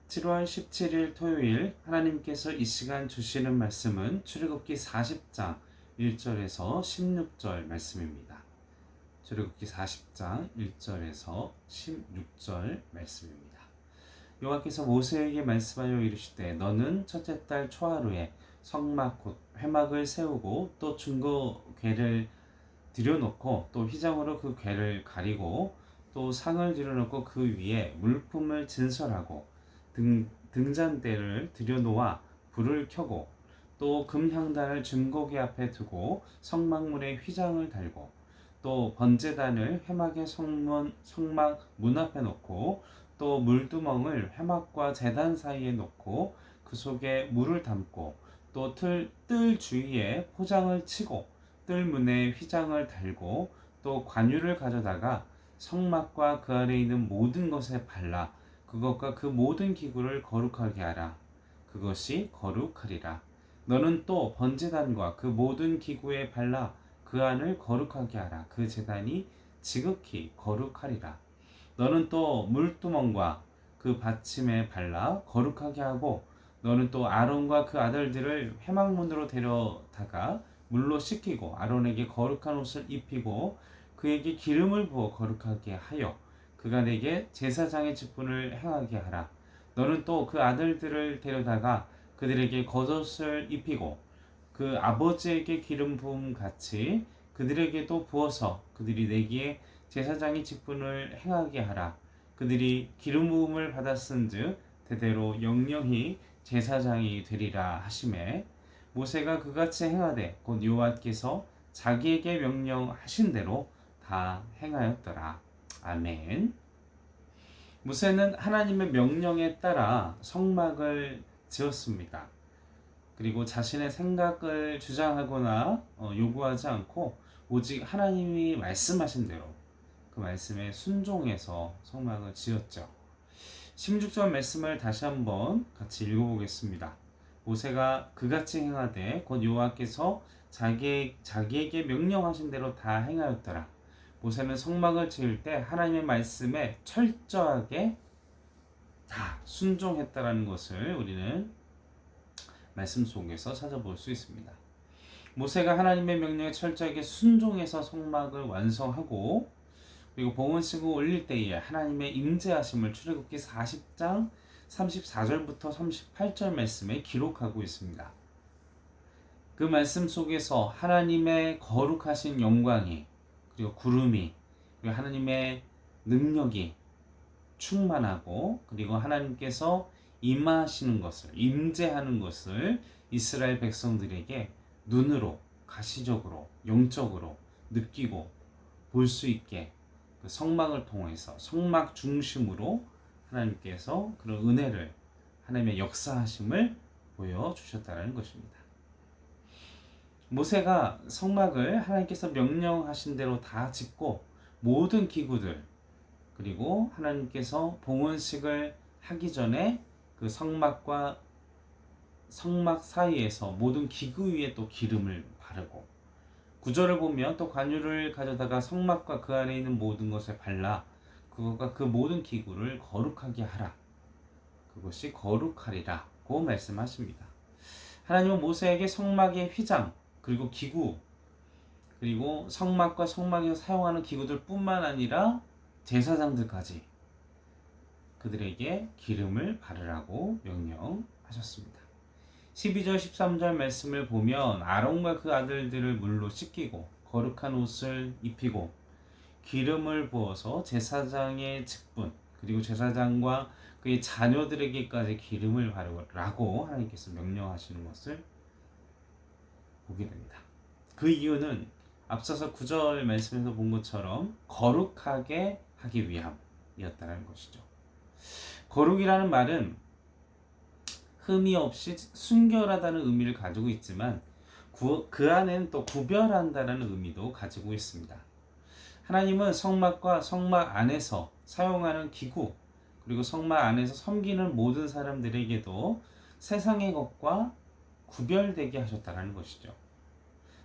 7월 17일 토요일 하나님께서 이 시간 주시는 말씀은 출애굽기 40장 1절에서 16절 말씀입니다. 출애굽기 40장 1절에서 16절 말씀입니다. 여호와께서 모세에게 말씀하여 이르시되 너는 첫째 달 초하루에 성막 곧 회막을 세우고 또 증거 궤를 들여놓고 또 휘장으로 그 궤를 가리고 또 상을 들여놓고 그 위에 물품을 진설하고 등잔대를 들여놓아 불을 켜고 또 금향단을 증거궤 앞에 두고 성막문에 휘장을 달고 또 번제단을 회막의 성막 문 앞에 놓고 또 물두멍을 회막과 제단 사이에 놓고 그 속에 물을 담고 또 뜰 주위에 포장을 치고 뜰 문에 휘장을 달고 또 관유를 가져다가 성막과 그 안에 있는 모든 것에 발라 그것과 그 모든 기구를 거룩하게 하라. 그것이 거룩하리라. 너는 또 번제단과 그 모든 기구에 발라 그 안을 거룩하게 하라. 그 제단이 지극히 거룩하리라. 너는 또 물두멍과 그 받침에 발라 거룩하게 하고 너는 또 아론과 그 아들들을 회막문으로 데려다가 물로 씻기고 아론에게 거룩한 옷을 입히고 그에게 기름을 부어 거룩하게 하여 그가 내게 제사장의 직분을 행하게 하라. 너는 또 그 아들들을 데려다가 그들에게 겉옷을 입히고 그 아버지에게 기름 부음 같이 그들에게도 부어서 그들이 내게 제사장의 직분을 행하게 하라. 그들이 기름 부음을 받았은즉 대대로 영영히 제사장이 되리라 하시매 모세가 그같이 행하되 곧 여호와께서 자기에게 명령하신 대로 다 행하였더라. 아멘. 모세는 하나님의 명령에 따라 성막을 지었습니다. 그리고 자신의 생각을 주장하거나 요구하지 않고 오직 하나님이 말씀하신 대로 그 말씀에 순종해서 성막을 지었죠. 16절 말씀을 다시 한번 같이 읽어보겠습니다. 모세가 그같이 행하되 곧 여호와께서 자기에게 명령하신 대로 다 행하였더라. 모세는 성막을 지을 때 하나님의 말씀에 철저하게 다 순종했다라는 것을 우리는 말씀 속에서 찾아볼 수 있습니다. 모세가 하나님의 명령에 철저하게 순종해서 성막을 완성하고 그리고 봉헌식을 올릴 때에 하나님의 임재하심을 출애굽기 40장 34절부터 38절 말씀에 기록하고 있습니다. 그 말씀 속에서 하나님의 거룩하신 영광이 그리고 구름이 그리고 하나님의 능력이 충만하고 그리고 하나님께서 임하시는 것을 임재하는 것을 이스라엘 백성들에게 눈으로 가시적으로 영적으로 느끼고 볼 수 있게 그 성막을 통해서 성막 중심으로 하나님께서 그런 은혜를 하나님의 역사하심을 보여주셨다는 것입니다. 모세가 성막을 하나님께서 명령하신 대로 다 짓고 모든 기구들 그리고 하나님께서 봉헌식을 하기 전에 그 성막과 성막 사이에서 모든 기구 위에 또 기름을 바르고 9절을 보면 또 관유를 가져다가 성막과 그 안에 있는 모든 것에 발라 그것과 그 모든 기구를 거룩하게 하라. 그것이 거룩하리라고 말씀하십니다. 하나님은 모세에게 성막의 휘장 그리고 기구 그리고 성막과 성막에서 사용하는 기구들 뿐만 아니라 제사장들까지 그들에게 기름을 바르라고 명령하셨습니다. 12절 13절 말씀을 보면 아론과 그 아들들을 물로 씻기고 거룩한 옷을 입히고 기름을 부어서 제사장의 직분 그리고 제사장과 그의 자녀들에게까지 기름을 바르라고 하나님께서 명령하시는 것을 보게 됩니다. 그 이유는 앞서서 9절 말씀에서 본 것처럼 거룩하게 하기 위함이었다는 것이죠. 거룩이라는 말은 흠이 없이 순결하다는 의미를 가지고 있지만 그 안에는 또 구별한다는 의미도 가지고 있습니다. 하나님은 성막과 성막 안에서 사용하는 기구 그리고 성막 안에서 섬기는 모든 사람들에게도 세상의 것과 구별되게 하셨다는 것이죠.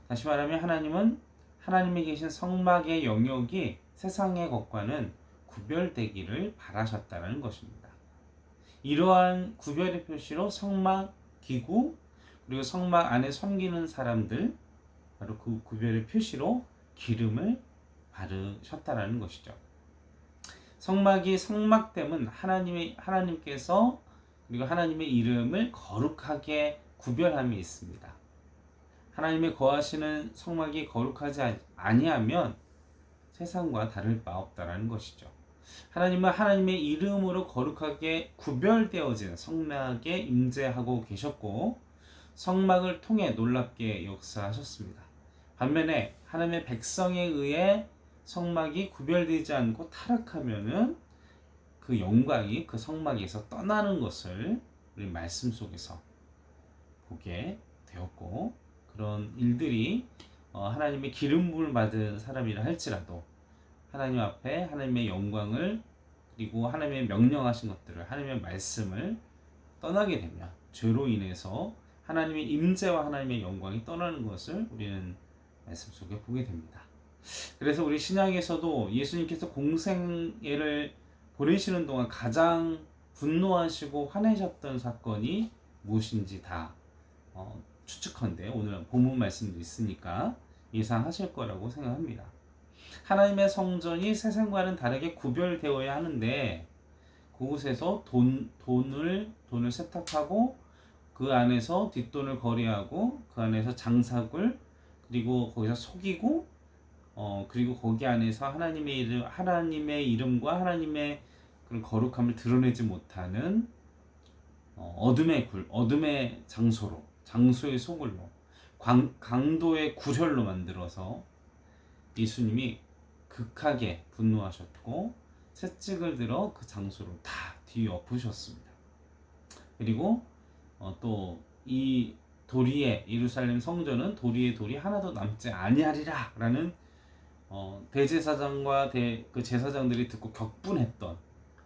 다시 말하면 하나님은 하나님이 계신 성막의 영역이 세상의 것과는 구별되기를 바라셨다는 것입니다. 이러한 구별의 표시로 성막 기구 그리고 성막 안에 섬기는 사람들 바로 그 구별의 표시로 기름을 바르셨다라는 것이죠. 성막이 성막됨은 하나님께서 그리고 하나님의 이름을 거룩하게 구별함이 있습니다. 하나님의 거하시는 성막이 거룩하지 아니하면 세상과 다를 바 없다라는 것이죠. 하나님은 하나님의 이름으로 거룩하게 구별되어진 성막에 임재하고 계셨고 성막을 통해 놀랍게 역사하셨습니다. 반면에 하나님의 백성에 의해 성막이 구별되지 않고 타락하면은 그 영광이 그 성막에서 떠나는 것을 우리 말씀 속에서 보게 되었고 그런 일들이 하나님의 기름 부음을 받은 사람이라 할지라도 하나님 앞에 하나님의 영광을 그리고 하나님의 명령하신 것들을 하나님의 말씀을 떠나게 되면 죄로 인해서 하나님의 임재와 하나님의 영광이 떠나는 것을 우리는 말씀 속에 보게 됩니다. 그래서 우리 신약에서도 예수님께서 공생애를 보내시는 동안 가장 분노하시고 화내셨던 사건이 무엇인지 다 추측컨대 오늘 본문 말씀도 있으니까 예상하실 거라고 생각합니다. 하나님의 성전이 세상과는 다르게 구별되어야 하는데 그곳에서 돈을 세탁하고 그 안에서 뒷돈을 거래하고 그 안에서 장사꾼 그리고 거기서 속이고 그리고 거기 안에서 하나님의 이름과 하나님의 그런 거룩함을 드러내지 못하는 어둠의 장소의 소굴로 강도의 구혈로 만들어서 예수님이 극하게 분노하셨고 채찍을 들어 그 장소를 다 뒤엎으셨습니다. 그리고 또 이 도리에 예루살렘 성전은 도리에 돌이 하나도 남지 아니하리라 라는 대제사장과 그 제사장들이 듣고 격분했던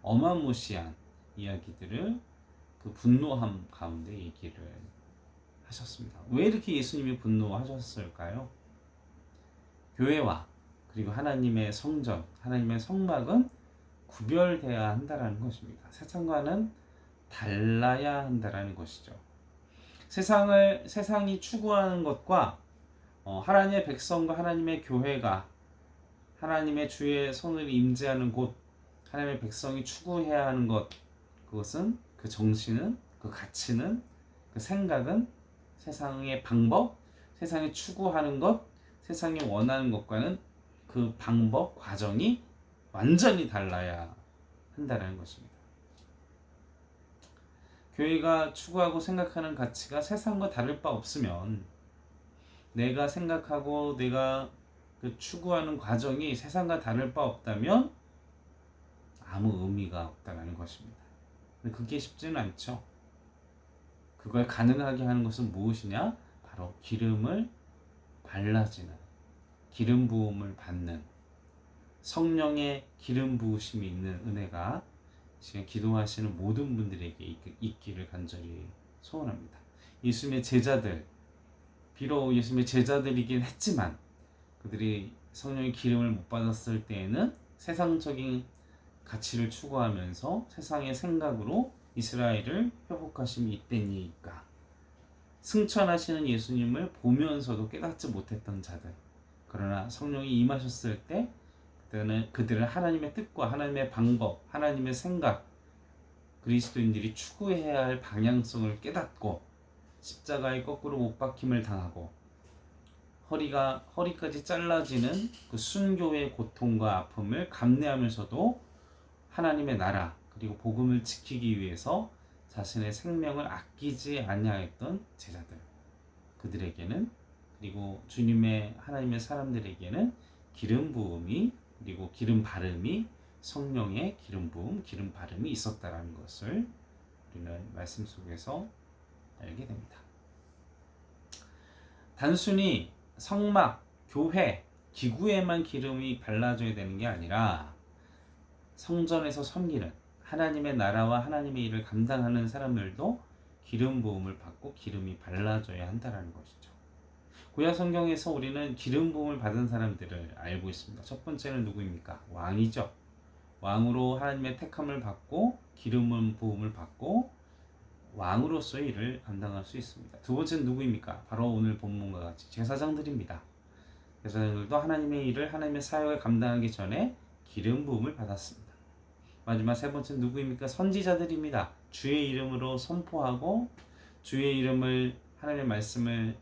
어마무시한 이야기들을 그 분노함 가운데 얘기를 하셨습니다. 왜 이렇게 예수님이 분노하셨을까요? 교회와 그리고 하나님의 성전, 하나님의 성막은 구별되어야 한다는 것입니다. 세상과는 달라야 한다는 것이죠. 세상이 추구하는 것과 하나님의 백성과 하나님의 교회가 하나님의 주의 손을 임재하는 곳, 하나님의 백성이 추구해야 하는 것, 그것은 그 정신은, 그 가치는, 그 생각은 세상의 방법, 세상이 추구하는 것, 세상이 원하는 것과는 그 방법, 과정이 완전히 달라야 한다는 것입니다. 교회가 추구하고 생각하는 가치가 세상과 다를 바 없으면 내가 생각하고 내가 그 추구하는 과정이 세상과 다를 바 없다면 아무 의미가 없다는 것입니다. 근데 그게 쉽지는 않죠. 그걸 가능하게 하는 것은 무엇이냐? 바로 기름을 발라지는, 기름 부음을 받는 성령의 기름 부으심이 있는 은혜가 지금 기도하시는 모든 분들에게 있기를 간절히 소원합니다. 예수님의 제자들, 비록 예수님의 제자들이긴 했지만 그들이 성령의 기름을 못 받았을 때에는 세상적인 가치를 추구하면서 세상의 생각으로 이스라엘을 회복하심이 있다니까. 승천하시는 예수님을 보면서도 깨닫지 못했던 자들. 그러나 성령이 임하셨을 때 그들은 하나님의 뜻과 하나님의 방법, 하나님의 생각, 그리스도인들이 추구해야 할 방향성을 깨닫고 십자가에 거꾸로 못 박힘을 당하고 허리까지 잘라지는 그 순교의 고통과 아픔을 감내하면서도 하나님의 나라 그리고 복음을 지키기 위해서 자신의 생명을 아끼지 아니하였던 제자들, 그들에게는 그리고 하나님의 사람들에게는 기름 부음이 그리고 기름 바름이 성령의 기름 부음, 기름 바름이 있었다라는 것을 우리는 말씀 속에서 알게 됩니다. 단순히 성막, 교회, 기구에만 기름이 발라져야 되는 게 아니라 성전에서 섬기는 하나님의 나라와 하나님의 일을 감당하는 사람들도 기름 부음을 받고 기름이 발라져야 한다는 것이죠. 구약 성경에서 우리는 기름 부음을 받은 사람들을 알고 있습니다. 첫 번째는 누구입니까? 왕이죠. 왕으로 하나님의 택함을 받고 기름 부음을 받고 왕으로서의 일을 감당할 수 있습니다. 두 번째는 누구입니까? 바로 오늘 본문과 같이 제사장들입니다. 제사장들도 하나님의 일을, 하나님의 사역을 감당하기 전에 기름 부음을 받았습니다. 마지막 세 번째는 누구입니까? 선지자들입니다. 주의 이름으로 선포하고 주의 이름을, 하나님의 말씀을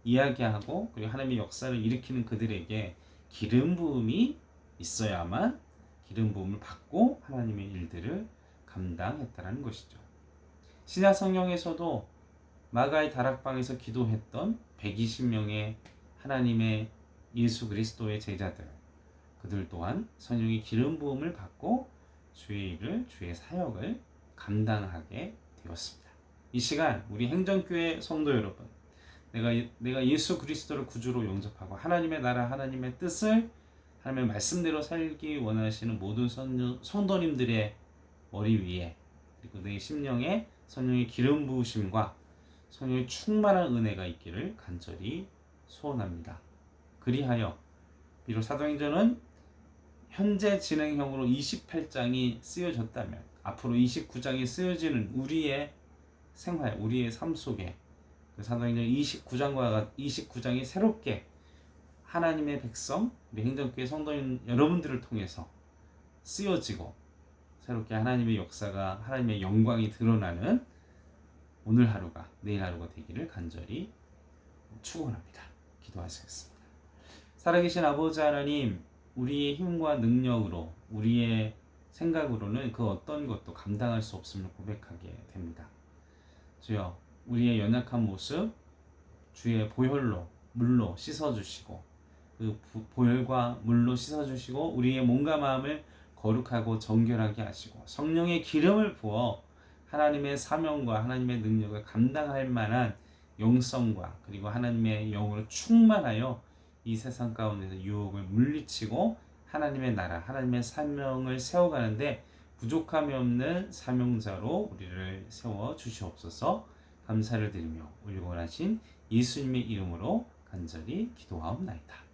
이야기하고 그리고 하나님의 역사를 일으키는 그들에게 기름 부음이 있어야만 기름 부음을 받고 하나님의 일들을 감당했다는 것이죠. 신약 성경에서도 마가의 다락방에서 기도했던 120명의 하나님의 예수 그리스도의 제자들, 그들 또한 성령의 기름 부음을 받고 주의 일을, 주의 사역을 감당하게 되었습니다. 이 시간 우리 행정교회 성도 여러분, 내가 예수 그리스도를 구주로 영접하고 하나님의 나라, 하나님의 뜻을 하나님의 말씀대로 살기 원하시는 모든 성도님들의 머리 위에, 그리고 내 심령에 성령의 기름 부으심과 성령의 충만한 은혜가 있기를 간절히 소원합니다. 그리하여 비록 사도행전은 현재 진행형으로 28장이 쓰여졌다면 앞으로 29장이 쓰여지는 우리의 생활, 우리의 삶 속에 그 사도행전 29장이 새롭게 하나님의 백성, 우리 행정교회 성도인 여러분들을 통해서 쓰여지고 새롭게 하나님의 역사가, 하나님의 영광이 드러나는 오늘 하루가, 내일 하루가 되기를 간절히 축원합니다. 기도하시겠습니다. 살아계신 아버지 하나님, 우리의 힘과 능력으로, 우리의 생각으로는 그 어떤 것도 감당할 수 없음을 고백하게 됩니다. 주여, 우리의 연약한 모습 주의 보혈로, 물로 씻어주시고 그 보혈과 물로 씻어주시고 우리의 몸과 마음을 거룩하고 정결하게 하시고 성령의 기름을 부어 하나님의 사명과 하나님의 능력을 감당할 만한 영성과 그리고 하나님의 영으로 충만하여 이 세상 가운데서 유혹을 물리치고 하나님의 나라, 하나님의 사명을 세워가는데 부족함이 없는 사명자로 우리를 세워 주시옵소서. 감사를 드리며 우리 원하신 예수님의 이름으로 간절히 기도하옵나이다.